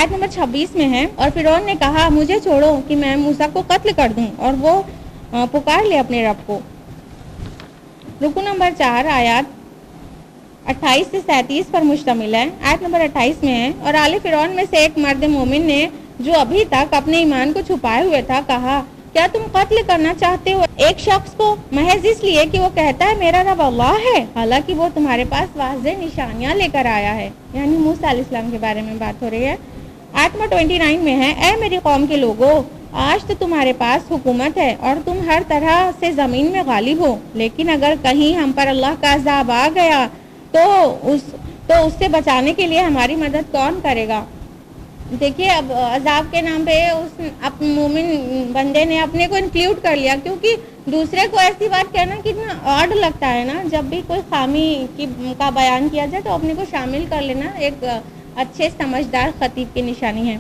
آیت نمبر 26 میں ہے، اور فرعون نے کہا مجھے چھوڑو کہ میں موسیٰ کو قتل کر دوں، اور وہ پکار لے اپنے رب کو۔ رکو نمبر 4 آیات 28 سے 37 پر مشتمل ہے۔ آیت نمبر 28 میں ہے، اور آل فرعون میں سے ایک مرد مومن نے جو ابھی تک اپنے ایمان کو چھپائے ہوئے تھا کہا کیا تم قتل کرنا چاہتے ہو ایک شخص کو محض اس لیے کہ وہ کہتا ہے میرا رب اللہ ہے، حالانکہ وہ تمہارے پاس واضح نشانیاں لے کر آیا ہے۔ یعنی موسیٰ علیہ السلام کے بارے میں بات ہو رہی ہے۔ آیت نمبر 29 میں ہے، اے میری قوم کے لوگوں، آج تو تمہارے پاس حکومت ہے اور تم ہر طرح سے زمین میں غالب ہو، لیکن اگر کہیں ہم پر اللہ کا عذاب آ گیا تو اس سے بچانے کے لیے ہماری مدد کون کرے گا؟ دیکھیے اب عذاب کے نام پہ اس مومن بندے نے اپنے کو انکلیوڈ کر لیا، کیونکہ دوسرے کو ایسی بات کہنا کتنا آڈ لگتا ہے نا، جب بھی کوئی خامی کا بیان کیا جائے تو اپنے کو شامل کر لینا ایک اچھے سمجھدار خطیب کی نشانی ہے۔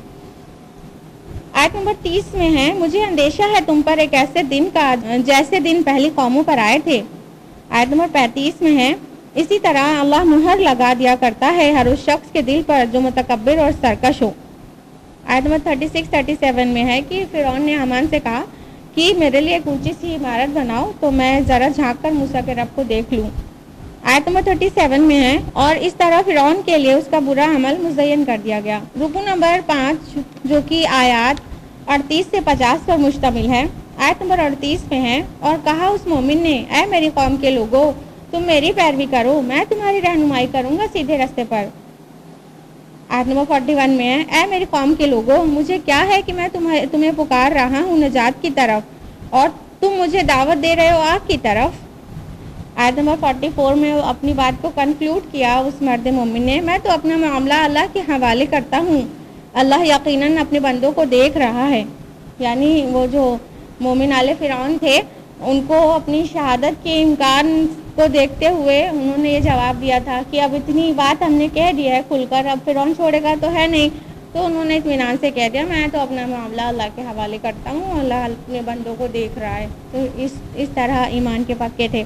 آیت نمبر 30 میں ہے، مجھے اندیشہ ہے تم پر ایک ایسے دن کا جیسے دن پہلی قوموں پر آئے تھے۔ آیت نمبر 35 میں ہے، اسی طرح اللہ مہر لگا دیا کرتا ہے ہر اس شخص کے دل پر جو متکبر اور سرکش ہو۔ آیت نمبر 36-37 میں ہے کہ فرعون نے حامان سے کہا کہ میرے لیے ایک اونچی سی عمارت بناؤ تو میں ذرا جھانک کر موسیٰ کے رب کو دیکھ لوں۔ آیت نمبر 37 میں ہے، اور اس طرح فرعون کے لیے اس کا برا عمل مزین کر دیا گیا۔ رکو نمبر 5 جو کہ آیات 38 سے 50 پر مشتمل ہے۔ آیت نمبر 38 میں ہے، اور کہا اس مومن نے اے میری قوم کے لوگوں تم میری پیروی کرو، میں تمہاری رہنمائی کروں گا سیدھے راستے پر۔ آیت نمبر 41 میں ہے، اے میری قوم کے لوگوں مجھے کیا ہے کہ میں تمہیں پکار رہا ہوں نجات کی طرف اور تم مجھے دعوت دے رہے ہو آگ کی طرف۔ آیت نمبر 44 میں اپنی بات کو کنکلوڈ کیا اس مرد مومن نے، میں تو اپنا معاملہ اللہ کے حوالے کرتا ہوں، اللہ یقیناً اپنے بندوں کو دیکھ رہا ہے۔ یعنی وہ جو مومن آل فرعون تھے ان کو اپنی شہادت کے امکان کو دیکھتے ہوئے انہوں نے یہ جواب دیا تھا کہ اب اتنی بات ہم نے کہہ دیا ہے کھل کر، اب فرعون چھوڑے گا تو ہے نہیں، تو انہوں نے اطمینان سے کہہ دیا میں تو اپنا معاملہ اللہ کے حوالے کرتا ہوں، اللہ اپنے بندوں کو دیکھ رہا ہے۔ تو اس طرح ایمان کے پکے تھے۔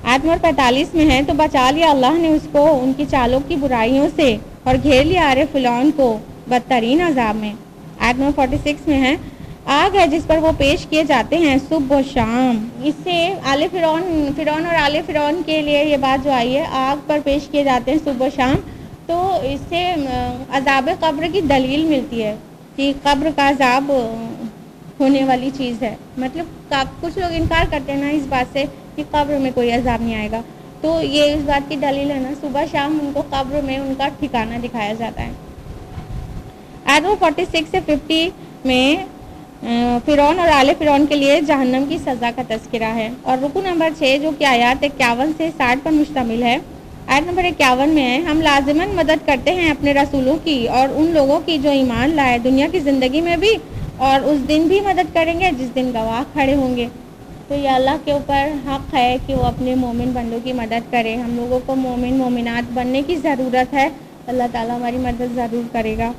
آیت نمبر 45 میں ہے، تو بچا لیا اللہ نے اس کو ان کی چالوں کی برائیوں سے اور گھیر لیا آل فرعون کو بدترین عذاب میں۔ آیت نمبر 46 میں ہے، آگ ہے جس پر وہ پیش کیے جاتے ہیں صبح و شام۔ اس سے فرعون اور آل فرعون کے لیے یہ بات جو آئی ہے آگ پر پیش کیے جاتے ہیں صبح و شام، تو اس سے عذاب قبر کی دلیل ملتی ہے کہ قبر کا عذاب ہونے والی چیز ہے۔ مطلب کچھ لوگ انکار کرتے ہیں نا اس بات سے کہ قبر میں کوئی عذاب نہیں آئے گا، تو یہ اس بات کی دلیل ہے نا، صبح شام ان کو قبر میں ان کا ٹھکانہ دکھایا جاتا ہے۔ آیت 46 سے 50 میں فرعون اور آل فرعون کے لیے جہنم کی سزا کا تذکرہ ہے۔ اور رکو نمبر 6 جو کہ آیات 51 سے 60 پر مشتمل ہے۔ آیت نمبر 51 میں ہے، ہم لازماً مدد کرتے ہیں اپنے رسولوں کی اور ان لوگوں کی جو ایمان لائے دنیا کی زندگی میں بھی، اور اس دن بھی مدد کریں گے جس دن گواہ کھڑے ہوں گے۔ تو یہ اللہ کے اوپر حق ہے کہ وہ اپنے مومن بندوں کی مدد کرے۔ ہم لوگوں کو مومن مومنات بننے کی ضرورت ہے، اللہ تعالیٰ ہماری مدد ضرور کرے گا۔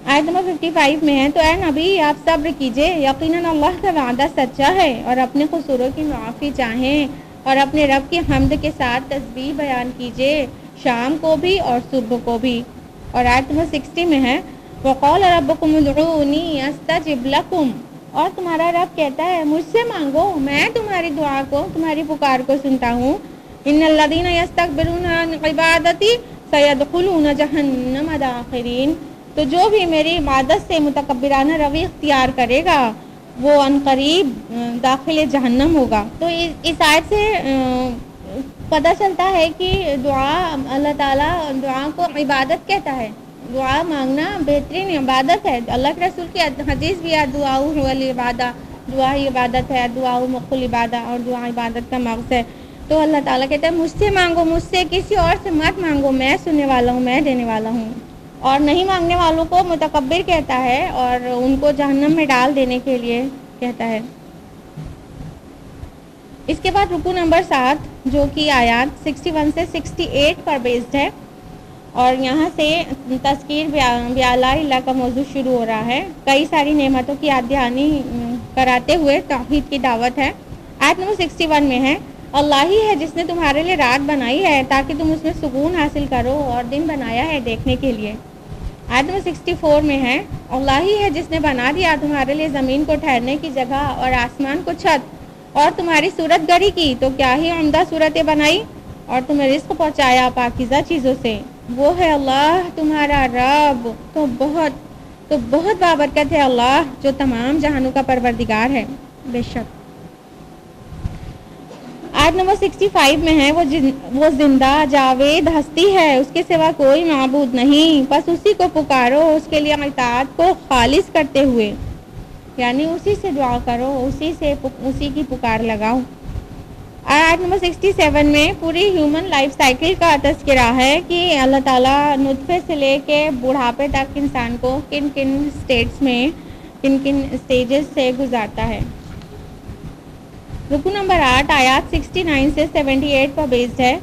آیت نمبر 55 میں ہے، تو اے نبی آپ صبر کیجئے، یقیناً اللہ کا وعدہ سچا ہے، اور اپنے قصوروں کی معافی چاہیں اور اپنے رب کی حمد کے ساتھ تسبیح بیان کیجئے شام کو بھی اور صبح کو بھی۔ اور آیت نمبر 60 میں ہے، وقال ربکم ادعونی استجب لکم، اور تمہارا رب کہتا ہے مجھ سے مانگو میں تمہاری دعا کو تمہاری پکار کو سنتا ہوں۔ ان الذین یستکبرون عن عبادتی سیدخلون جہنم داخرین، تو جو بھی میری عبادت سے متکبرانہ روی اختیار کرے گا وہ عنقریب داخل جہنم ہوگا۔ تو اس آیت سے پتہ چلتا ہے کہ دعا اللہ تعالیٰ دعا کو عبادت کہتا ہے، دعا مانگنا بہترین عبادت ہے۔ اللہ کے رسول کی حدیث بھی ہے، دعا هو العبادہ، دعا ہی عبادت ہے، دعا مخ العبادہ، اور دعا عبادت کا مغز ہے۔ تو اللہ تعالیٰ کہتا ہے مجھ سے مانگو، مجھ سے کسی اور سے مت مانگو، میں سننے والا ہوں، میں دینے والا ہوں۔ اور نہیں مانگنے والوں کو متکبر کہتا ہے اور ان کو جہنم میں ڈال دینے کے لیے کہتا ہے۔ اس کے بعد رکو نمبر 7 جو کہ آیات 61 سے 68 پر بیسڈ ہے، اور یہاں سے تذکیر بیالاء اللہ کا موضوع شروع ہو رہا ہے۔ کئی ساری نعمتوں کی یاد دہانی کراتے ہوئے توحید کی دعوت ہے۔ آیت نمبر 61 میں ہے، اللہ ہی ہے جس نے تمہارے لیے رات بنائی ہے تاکہ تم اس میں سکون حاصل کرو، اور دن بنایا ہے دیکھنے کے لیے۔ آیت نمبر 64 میں ہے، اللہ ہی ہے جس نے بنا دیا تمہارے لیے زمین کو ٹھہرنے کی جگہ اور آسمان کو چھت، اور تمہاری صورت گری کی تو کیا ہی عمدہ صورتیں بنائی، اور تمہیں رزق پہنچایا پاکیزہ چیزوں سے، وہ ہے اللہ تمہارا رب، تو بہت بابرکت ہے اللہ جو تمام جہانوں کا پروردگار ہے، بے شک۔ آیت نمبر 65 میں ہے، وہ زندہ جاوید ہستی ہے، اس کے سوا کوئی معبود نہیں، بس اسی کو پکارو، اس کے لیے اطاعت کو خالص کرتے ہوئے، یعنی اسی سے دعا کرو، اسی کی پکار لگاؤ۔ آیت نمبر 67 میں پوری ہیومن لائف سائیکل کا تذکرہ ہے کہ اللہ تعالیٰ نطفے سے لے کے بڑھاپے تک انسان کو کن کن سٹیجز سے گزارتا ہے۔ رکو نمبر 8 آیات 69 سے 78 پر بیسڈ ہے،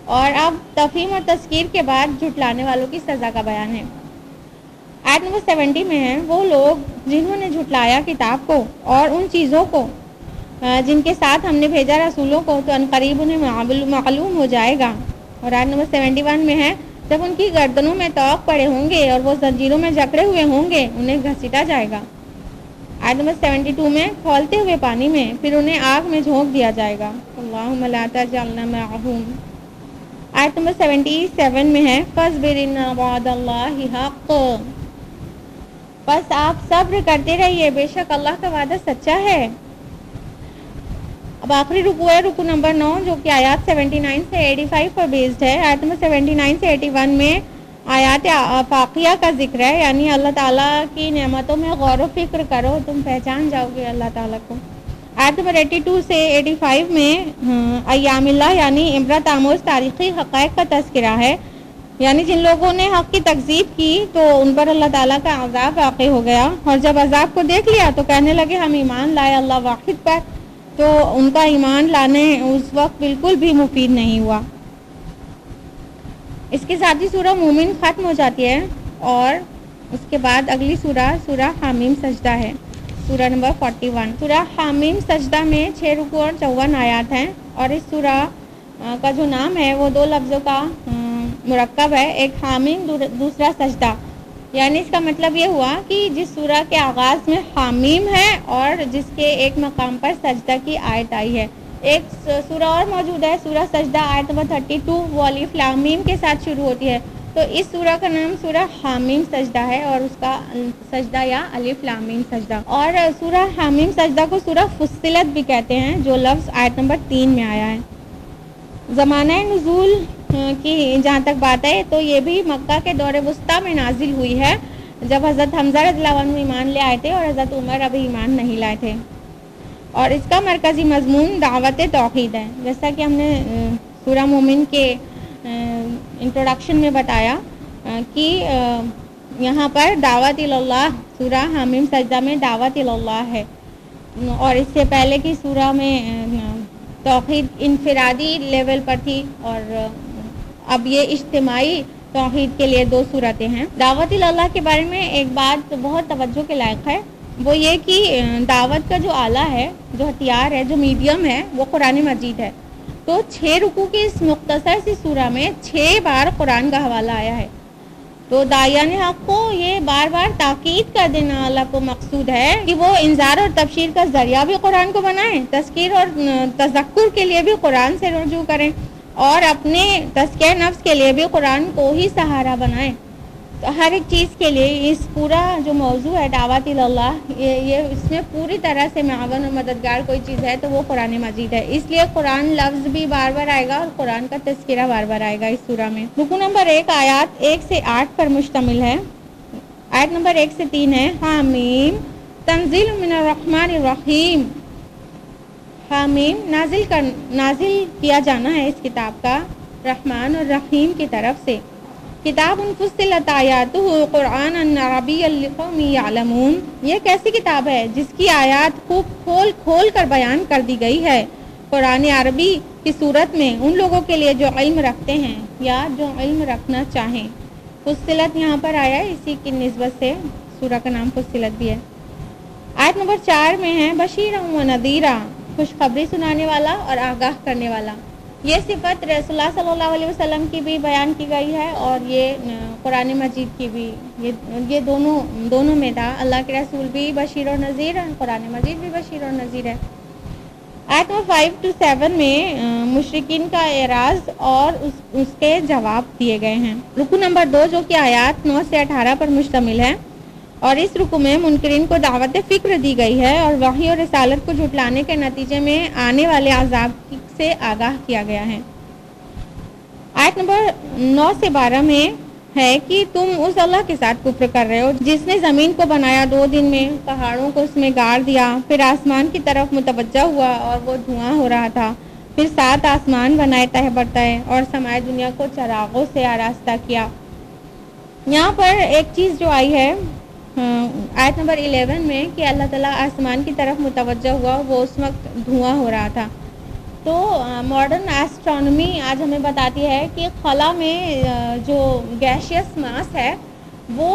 اور اب تفہیم اور تذکیر کے بعد جھٹلانے والوں کی سزا کا بیان ہے۔ آیت نمبر 70 میں ہے، وہ لوگ جنہوں نے جھٹلایا کتاب کو اور ان چیزوں کو جن کے ساتھ ہم نے بھیجا رسولوں کو، تو عنقریب انہیں معلوم ہو جائے گا۔ اور آیت نمبر 71 میں ہے، جب ان کی گردنوں میں طوق پڑے ہوں گے اور وہ زنجیروں میں جکڑے ہوئے ہوں گے، انہیں گھسیٹا جائے گا۔ آیت نمبر 72 میں، کھولتے ہوئے پانی میں، پھر انہیں آگ میں جھونک دیا جائے گا۔ اللہم لا تجعلنا معہم۔ آیت نمبر 77 میں ہے، فاصبر ان وعد اللہ حق، بس آپ صبر کرتے رہیے، بے شک اللہ کا وعدہ سچا ہے۔ اب آخری رکوع ہے، رکوع نمبر 9، جو کہ آیات 79 سے 85 پر بیسڈ ہے۔ آیت نمبر 79 سے 81 میں آیات آفاقیہ کا ذکر ہے، یعنی اللہ تعالیٰ کی نعمتوں میں غور و فکر کرو، تم پہچان جاؤ گے اللہ تعالیٰ کو۔ آیت نمبر 82 سے 85 میں ایام اللہ یعنی عبرت آموز تاریخی حقائق کا تذکرہ ہے، یعنی جن لوگوں نے حق کی تکذیب کی تو ان پر اللہ تعالیٰ کا عذاب واقع ہو گیا، اور جب عذاب کو دیکھ لیا تو کہنے لگے ہم ایمان لائے اللہ واحد پر، تو ان کا ایمان لانے اس وقت بالکل بھی مفید نہیں ہوا۔ اس کے ساتھ ہی سورہ مومن ختم ہو جاتی ہے، اور اس کے بعد اگلی سورہ حامیم سجدہ ہے، سورہ نمبر 41۔ سورہ حامیم سجدہ میں 6 رکوع اور 54 آیات ہیں، اور اس سورہ کا جو نام ہے وہ 2 لفظوں کا مرکب ہے، ایک حامیم دوسرا سجدہ، یعنی اس کا مطلب یہ ہوا کہ جس سورہ کے آغاز میں حامیم ہے اور جس کے ایک مقام پر سجدہ کی آیت آئی ہے۔ ایک سورہ اور موجود ہے، سورہ سجدہ، آیت نمبر 32، وہ الف لام میم کے ساتھ شروع ہوتی ہے، تو اس سورہ کا نام سورہ حامیم سجدہ ہے، اور اس کا سجدہ یا الف لام میم سجدہ۔ اور سورہ حامیم سجدہ کو سورہ فصلت بھی کہتے ہیں، جو لفظ آیت نمبر 3 میں آیا ہے۔ زمانہ نزول کی جہاں تک بات ہے تو یہ بھی مکہ کے دور وسطیٰ میں نازل ہوئی ہے، جب حضرت حمزہ رضی اللہ عنہ ایمان لے آئے تھے اور حضرت عمر ابھی ایمان نہیں لائے تھے، اور اس کا مرکزی مضمون دعوت توحید ہے، جیسا کہ ہم نے سورہ مومن کے انٹروڈکشن میں بتایا کہ یہاں پر دعوت اللہ، سورہ حامیم سجدہ میں دعوت اللہ ہے، اور اس سے پہلے کی سورہ میں توحید انفرادی لیول پر تھی، اور اب یہ اجتماعی توحید کے لیے 2 صورتیں ہیں۔ دعوت اللہ کے بارے میں ایک بات بہت توجہ کے لائق ہے، وہ یہ کہ دعوت کا جو آلہ ہے، جو ہتھیار ہے، جو میڈیم ہے، وہ قرآن مجید ہے، تو 6 رکوع کی اس مختصر سی سورہ میں 6 بار قرآن کا حوالہ آیا ہے، تو داعیان حق کو یہ بار بار تاکید کر دینا اللہ کو مقصود ہے کہ وہ انذار اور تبشیر کا ذریعہ بھی قرآن کو بنائیں، تذکیر اور تذکر کے لیے بھی قرآن سے رجوع کریں، اور اپنے تزکیہ نفس کے لیے بھی قرآن کو ہی سہارا بنائیں۔ تو ہر ایک چیز کے لیے اس پورا جو موضوع ہے دعوت اللہ، یہ اس میں پوری طرح سے معاون اور مددگار کوئی چیز ہے تو وہ قرآن مجید ہے، اس لیے قرآن لفظ بھی بار بار آئے گا اور قرآن کا تذکرہ بار بار آئے گا اس سورہ میں۔ رکوع نمبر 1 آیات 1 سے 8 پر مشتمل ہے، آیت نمبر 1 سے 3 ہے، حامیم تنزیل من الرحمن الرحیم، حامیم نازل کیا جانا ہے اس کتاب کا رحمان اور رحیم کی طرف سے، کتاب فصلت آیاتہ قرآن عربی لقوم یعلمون، یہ کیسی کتاب ہے جس کی آیات خوب کھول کر بیان کر دی گئی ہے قرآن عربی کی صورت میں ان لوگوں کے لیے جو علم رکھتے ہیں یا جو علم رکھنا چاہیں۔ فصلت یہاں پر آیا ہے، اسی کی نسبت سے سورہ کا نام فصلت بھی ہے۔ آیت نمبر 4 میں ہے، بشیرا و نذیرا، خوشخبری سنانے والا اور آگاہ کرنے والا، یہ صفت رسول اللہ صلی اللہ علیہ وسلم کی بھی بیان کی گئی ہے اور یہ قرآن مجید کی بھی، یہ دونوں میں تھا۔ اللہ کے رسول بھی بشیر اور نذیر ہے، قرآن مجید بھی بشیر اور نذیر ہے۔ آیت نمبر 5 to 7 میں مشرکین کا اعراض اور اس کے جواب دیے گئے ہیں۔ رکو نمبر 2 جو کہ آیات 9 سے 18 پر مشتمل ہے، اور اس رکو میں منکرین کو دعوت فکر دی گئی ہے اور وحی اور رسالت کو جھٹلانے کے نتیجے میں آنے والے عذاب سے آگاہ کیا گیا ہے۔ آیت نمبر 9 سے 12 میں ہے کہ تم اس اللہ کے ساتھ کفر کر رہے ہو جس نے زمین کو بنایا 2 دن میں، پہاڑوں کو اس میں گاڑ دیا، پھر آسمان کی طرف متوجہ ہوا اور وہ دھواں ہو رہا تھا، پھر 7 آسمان بنائے تہ بر تہ اور سمائے دنیا کو چراغوں سے آراستہ کیا۔ یہاں پر ایک چیز جو آئی ہے آیت نمبر 11 میں کہ اللہ تعالیٰ آسمان کی طرف متوجہ ہوا، وہ اس وقت دھواں ہو رہا تھا۔ تو ماڈرن ایسٹرونومی آج ہمیں بتاتی ہے کہ خلا میں جو گیشیس ماس ہے وہ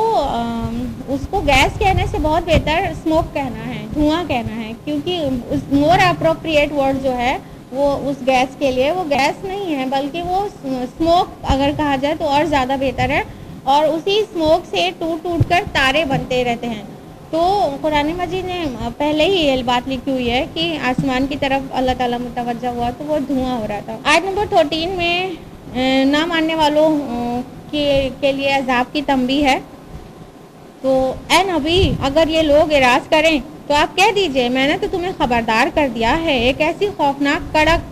اس کو گیس کہنے سے بہت بہتر اسموک کہنا ہے، دھواں کہنا ہے، کیونکہ مور اپروپریٹ ورڈ جو ہے وہ اس گیس کے لیے وہ گیس نہیں ہے بلکہ وہ اسموک اگر کہا جائے تو اور زیادہ بہتر ہے، اور اسی اسموک سے ٹوٹ کر تارے بنتے رہتے ہیں۔ تو قرآن مجید نے پہلے ہی یہ بات لکھی ہوئی ہے کہ آسمان کی طرف اللہ تعالیٰ متوجہ ہوا تو وہ دھواں ہو رہا تھا۔ آیت نمبر 13 میں نہ ماننے والوں کے لیے عذاب کی تنبیہ ہے۔ تو اے نبی اگر یہ لوگ اعراض کریں تو آپ کہہ دیجئے میں نے تو تمہیں خبردار کر دیا ہے ایک ایسی خوفناک کڑک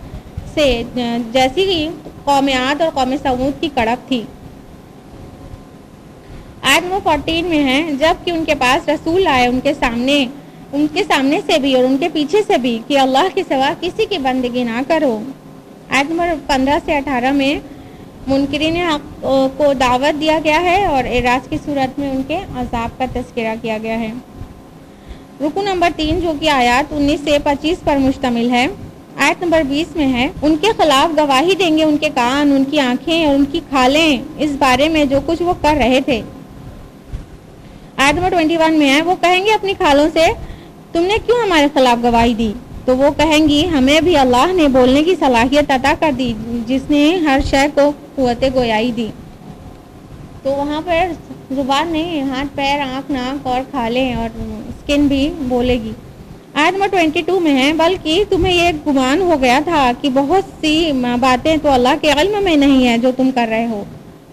سے جیسی قوم عاد اور قوم سمود کی کڑک تھی۔ آیت نمبر 14 میں ہے جب کہ ان کے پاس رسول آئے ان کے سامنے سے بھی اور ان کے پیچھے سے بھی کہ اللہ کے سوا کسی کی بندگی نہ کرو۔ آیت نمبر 15 سے 18 میں منکرین حق کو دعوت دیا گیا ہے اور اعراض کی صورت میں ان کے عذاب کا تذکرہ کیا گیا ہے۔ رکو نمبر 3 جو کہ آیات 19 سے 25 پر مشتمل ہے، آیت نمبر 20 میں ہے ان کے خلاف گواہی دیں گے ان کے کان، ان کی آنکھیں اور ان کی کھالیں اس بارے میں جو کچھ وہ کر رہے تھے۔ آیت نمبر 21 میں ہے وہ کہیں گے اپنی کھالوں سے تم نے کیوں ہمارے خلاف گواہی دی؟ تو وہ کہیں گی ہمیں بھی اللہ نے بولنے کی صلاحیت عطا کر دی جس نے ہر شے کو قوت گویائی دی۔ تو وہاں پر زبان نہیں، ہاتھ پیر آنکھ ناک اور کھالیں اور اسکن بھی بولے گی۔ آیت نمبر 22 میں ہے بلکہ تمہیں یہ گمان ہو گیا تھا کہ بہت سی باتیں تو اللہ کے علم میں نہیں ہے جو تم کر رہے ہو۔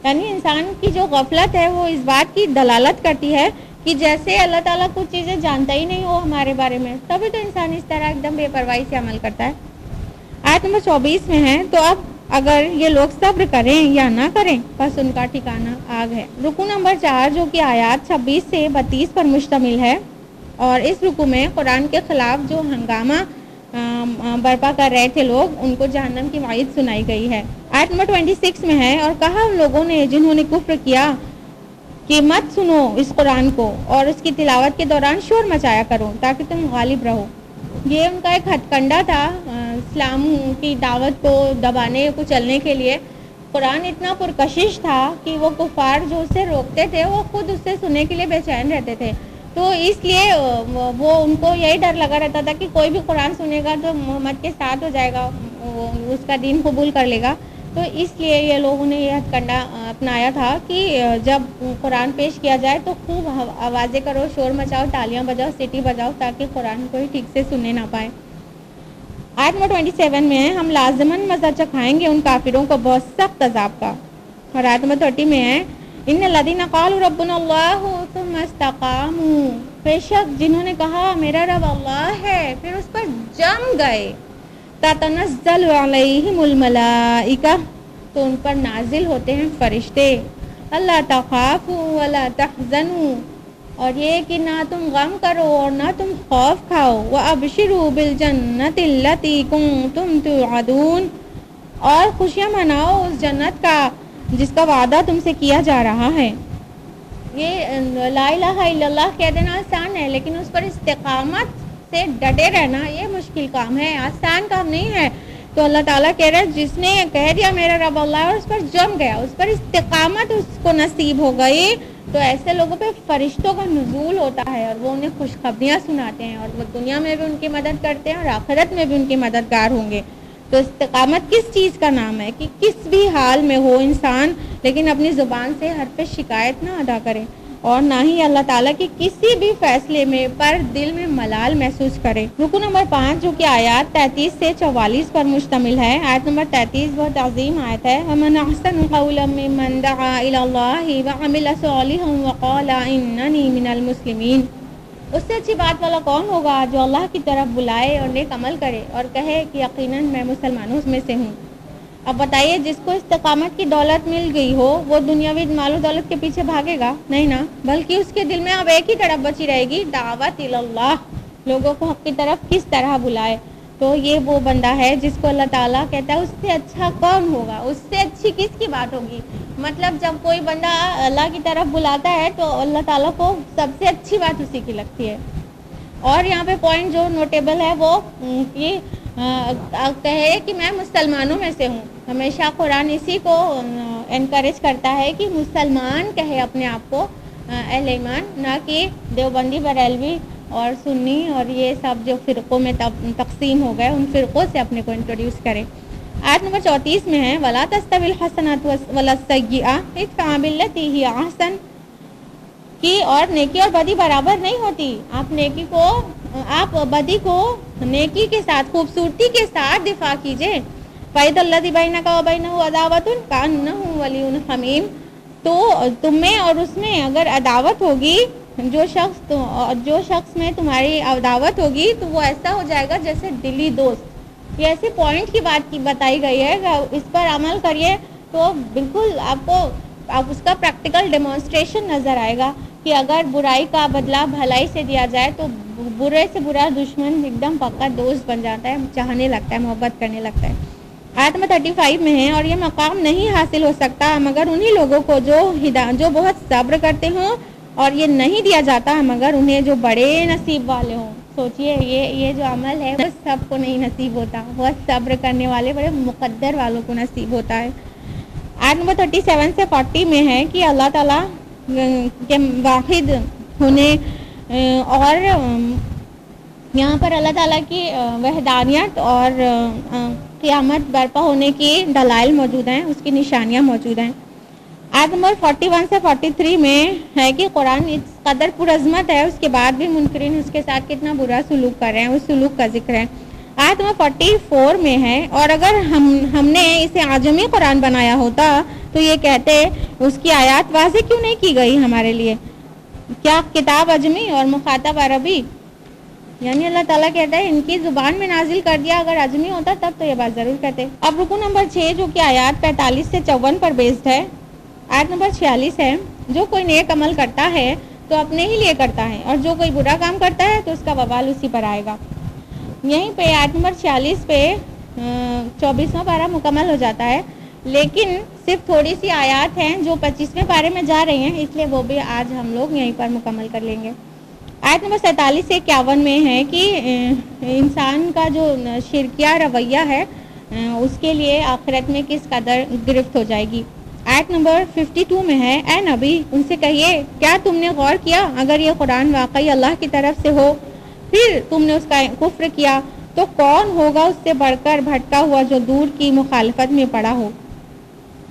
یعنی انسان کی جو غفلت ہے وہ اس بات کی دلالت کرتی ہے کہ جیسے اللہ تعالیٰ کچھ چیزیں جانتا ہی نہیں ہو ہمارے بارے میں، تبھی تو انسان اس طرح ایک دم بے پرواہی سے عمل کرتا ہے۔ آیت نمبر 24 میں ہے تو اب اگر یہ لوگ صبر کریں یا نہ کریں بس ان کا ٹھکانہ آگ ہے۔ رکو نمبر 4 جو کہ آیات 26 سے 32 پر مشتمل ہے، اور اس رکو میں قرآن کے خلاف جو ہنگامہ برپا کر رہے تھے لوگ ان کو جہنم کی وعید سنائی گئی ہے۔ آیت نمبر 26 میں ہے اور کہا ان لوگوں نے جنہوں نے کفر کیا کہ مت سنو اس قرآن کو اور اس کی تلاوت کے دوران شور مچایا کرو تاکہ تم غالب رہو۔ یہ ان کا ایک ہتھ کنڈا تھا اسلام کی دعوت کو دبانے کو چلنے کے لیے۔ قرآن اتنا پرکشش تھا کہ وہ کفار جو اسے روکتے تھے وہ خود اس سے سننے کے لیے بے چین رہتے تھے، تو اس لیے وہ ان کو یہی ڈر لگا رہتا تھا کہ کوئی بھی قرآن سنے گا تو محمد کے ساتھ ہو جائے گا، وہ اس کا دین قبول کر لے گا۔ تو اس لیے یہ لوگوں نے یہ ہتھ کنڈا اپنایا تھا کہ جب قرآن پیش کیا جائے تو خوب آوازیں کرو، شور مچاؤ، تالیاں بجاؤ، سیٹی بجاؤ تاکہ قرآن کوئی ٹھیک سے سننے نہ پائے۔ آیت نمبر 27 میں ہے ہم لازماً مزہ چکھائیں گے ان کافروں کو بہت سخت عذاب کا۔ اور آیت نمبر 30 میں ہے ان الذین قالوا ربنا اللہ ثم استقاموا، بے شک جنہوں نے کہا میرا رب اللہ ہے پھر اس پر جم گئے، تتنزل علیہم الملائکہ، تو ان پر نازل ہوتے ہیں فرشتے، اللہ تخافوا ولا تحزنوا، اور یہ کہ نہ تم غم کرو اور نہ تم خوف کھاؤ، وابشروا بالجنۃ التی کنتم توعدون، اور خوشیاں مناؤ اس جنت کا جس کا وعدہ تم سے کیا جا رہا ہے۔ یہ لا الہ الا اللہ کہہ دینا آسان ہے لیکن اس پر استقامت سے ڈٹے رہنا یہ مشکل کام ہے، آسان کام نہیں ہے۔ تو اللہ تعالیٰ کہہ رہے جس نے کہہ دیا میرا رب اللہ اور اس پر جم گیا، اس پر استقامت اس کو نصیب ہو گئی، تو ایسے لوگوں پہ فرشتوں کا نزول ہوتا ہے اور وہ انہیں خوشخبریاں سناتے ہیں اور وہ دنیا میں بھی ان کی مدد کرتے ہیں اور آخرت میں بھی ان کے مددگار ہوں گے۔ تو استقامت کس چیز کا نام ہے کہ کس بھی حال میں ہو انسان لیکن اپنی زبان سے ہر پہ شکایت نہ ادا کرے اور نہ ہی اللہ تعالیٰ کے کسی بھی فیصلے میں پر دل میں ملال محسوس کرے۔ رکو نمبر 5 جو کہ آیات 33 سے 44 پر مشتمل ہے۔ آیت نمبر 33 بہت عظیم آیت ہے۔ وَمَنْ أَحْسَنُ قَوْلًا مِّمَّنْ دَعَا إِلَى اللَّهِ وَعَمِلَ صَالِحًا وَقَالَ إِنَّنِي مِنَ الْمُسْلِمِينَ۔ اس سے اچھی بات والا کون ہوگا جو اللہ کی طرف بلائے اور نیک عمل کرے اور کہے کہ یقیناً میں مسلمانوں میں سے ہوں۔ اب بتائیے جس کو استقامت کی دولت مل گئی ہو وہ دنیاوی مال و دولت کے پیچھے بھاگے گا؟ نہیں نا، بلکہ اس کے دل میں اب ایک ہی طرف بچی رہے گی، دعوت اللہ، لوگوں کو حق کی طرف کس طرح بلائے۔ تو یہ وہ بندہ ہے جس کو اللہ تعالیٰ کہتا ہے اس سے اچھا کون ہوگا، اس سے اچھی کس کی بات ہوگی۔ مطلب جب کوئی بندہ اللہ کی طرف بلاتا ہے تو اللہ تعالیٰ کو سب سے اچھی بات اسی کی لگتی ہے۔ اور یہاں پہ پوائنٹ جو نوٹیبل ہے وہ کہ کہے کہ میں مسلمانوں میں سے ہوں۔ ہمیشہ قرآن اسی کو انکریج کرتا ہے کہ مسلمان کہے اپنے آپ کو، اہل ایمان، نہ کہ دیوبندی، بریلوی اور سنی اور یہ سب جو فرقوں میں تقسیم ہو گئے ان فرقوں سے اپنے کو انٹروڈیوس کرے۔ آیت نمبر 34 میں ہے وَلَا تَسْتَوِي الْحَسَنَةُ وَلَا السَّيِّئَةُ ادْفَعْ بِالَّتِي هِيَ أَحْسَنُ کی اور نیکی اور بدی برابر نہیں ہوتی۔ آپ بدی کو نیکی کے ساتھ، خوبصورتی کے ساتھ دفاع کیجئے۔ فَإِذَا الَّذِي بَيْنَكَ وَبَيْنَهُ عَدَاوَةٌ كَأَنَّهُ وَلِيٌّ حَمِيمٌ، تو تم میں اور اس میں اگر عداوت ہوگی، جو شخص میں تمہاری عداوت ہوگی تو وہ ایسا ہو جائے گا جیسے دلی دوست۔ یہ ایسے پوائنٹ کی بات بتائی گئی ہے کہ اس پر عمل کریے تو بالکل آپ اس کا پریکٹیکل ڈیمونسٹریشن نظر آئے گا کہ اگر برائی کا بدلہ بھلائی سے دیا جائے تو برے سے برا دشمن ایک دم پکا دوست بن جاتا ہے، چاہنے لگتا ہے، محبت کرنے لگتا ہے۔ آیت میں 35 میں ہے اور یہ مقام نہیں حاصل ہو سکتا مگر انہی لوگوں کو جو بہت صبر کرتے ہوں، اور یہ نہیں دیا جاتا مگر انہیں جو بڑے نصیب والے ہوں۔ سوچئے یہ جو عمل ہے وہ سب کو نہیں نصیب ہوتا، بہت صبر کرنے والے بڑے مقدر والوں کو نصیب ہوتا ہے۔ آیت نمبر 37 سے 40 میں ہے کہ اللہ تعالیٰ کے واحد ہونے اور یہاں پر اللہ تعالیٰ کی وحدانیت اور قیامت برپا ہونے کی دلائل موجود ہیں، اس کی نشانیاں موجود ہیں۔ آیت نمبر 41 سے 43 میں ہے کہ قرآن اس قدر پرعظمت ہے، اس کے بعد بھی منکرین اس کے ساتھ کتنا برا سلوک کر رہے ہیں، اس سلوک کا ذکر ہے۔ آیت نمبر 44 میں ہے اور اگر ہم نے اسے عجمی قرآن بنایا ہوتا تو یہ کہتے اس کی آیات واضح کیوں نہیں کی گئی ہمارے لیے، کیا کتاب عجمی اور مخاطب عربی؟ یعنی اللہ تعالیٰ کہتا ہے ان کی زبان میں نازل کر دیا، اگر عجمی ہوتا تب تو یہ بات ضرور کہتے۔ اب رکو نمبر 6 جو کہ آیات 45 سے 54 پر بیسڈ ہے۔ آیت نمبر 46 ہے جو کوئی نیک عمل کرتا ہے تو اپنے ہی لیے کرتا ہے اور جو کوئی برا کام کرتا ہے تو اس کا وبال اسی پر آئے گا۔ یہیں پہ آیت نمبر 46 پہ 24واں پارہ مکمل ہو جاتا ہے، لیکن صرف تھوڑی سی آیات ہیں جو 25ویں پارے میں جا رہی ہیں، اس لیے وہ بھی آج ہم لوگ یہیں پر مکمل کر لیں گے۔ آیت نمبر 47 سے 51 میں ہے کہ انسان کا جو شرکیہ رویہ ہے اس کے لیے آخرت میں کس قدر گرفت ہو جائے گی۔ آیت نمبر 52 میں ہے اے نبی ان سے کہیے کیا تم نے غور کیا اگر یہ قرآن واقعی اللہ کی طرف سے ہو پھر تم نے اس کا کفر کیا تو کون ہوگا اس سے بڑھ کر بھٹکا ہوا جو دور کی مخالفت میں پڑا ہو۔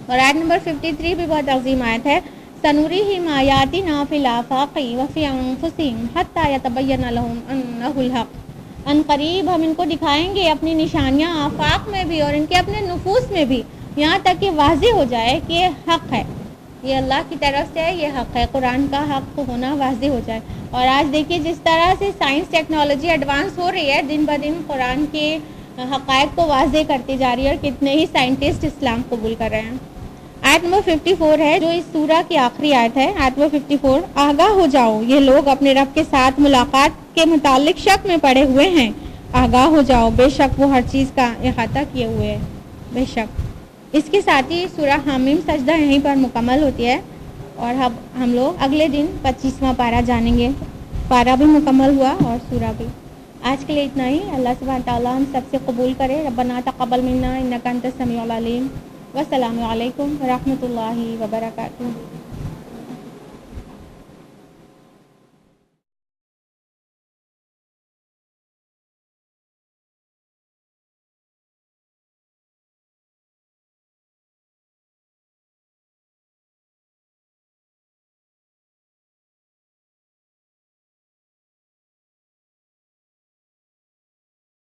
اور آیت نمبر 53 بھی بہت عظیم آیت ہے سنوریہم آیاتنا فی الآفاق وفی انفسہم حتی یتبین لہم انہ الحق، ان قریب ہم ان کو دکھائیں گے اپنی نشانیاں آفاق میں بھی اور ان کے اپنے نفوس میں بھی، یہاں تک کہ واضح ہو جائے کہ یہ حق ہے، یہ اللہ کی طرف سے یہ حق ہے، قرآن کا حق ہونا واضح ہو جائے۔ اور آج دیکھیے جس طرح سے سائنس ٹیکنالوجی ایڈوانس ہو رہی ہے، دن بدن قرآن کے حقائق کو واضح کرتی جا رہی ہے اور کتنے ہی سائنٹسٹ اسلام قبول کر رہے ہیں۔ آیت نمبر 54 ہے جو اس سورہ کی آخری آیت ہے، آیت نمبر 54 آگاہ ہو جاؤ یہ لوگ اپنے رب کے ساتھ ملاقات کے متعلق شک میں پڑے ہوئے ہیں، آگاہ ہو جاؤ بے شک وہ ہر چیز کا احاطہ کیے ہوئے ہے، بے شک۔ اس کے ساتھ ہی سورہ حامیم سجدہ یہیں پر مکمل ہوتی ہے اور اب ہم لوگ اگلے دن 25واں پارہ جانیں گے، پارہ بھی مکمل ہوا اور سورہ بھی۔ آج کے لیے اتنا ہی، اللہ سبحانہ تعالیٰ ہم سب سے قبول کرے، ربنا تقبل منا انک انت السمیع العلیم، والسلام علیکم ورحمۃ اللہ وبرکاتہ۔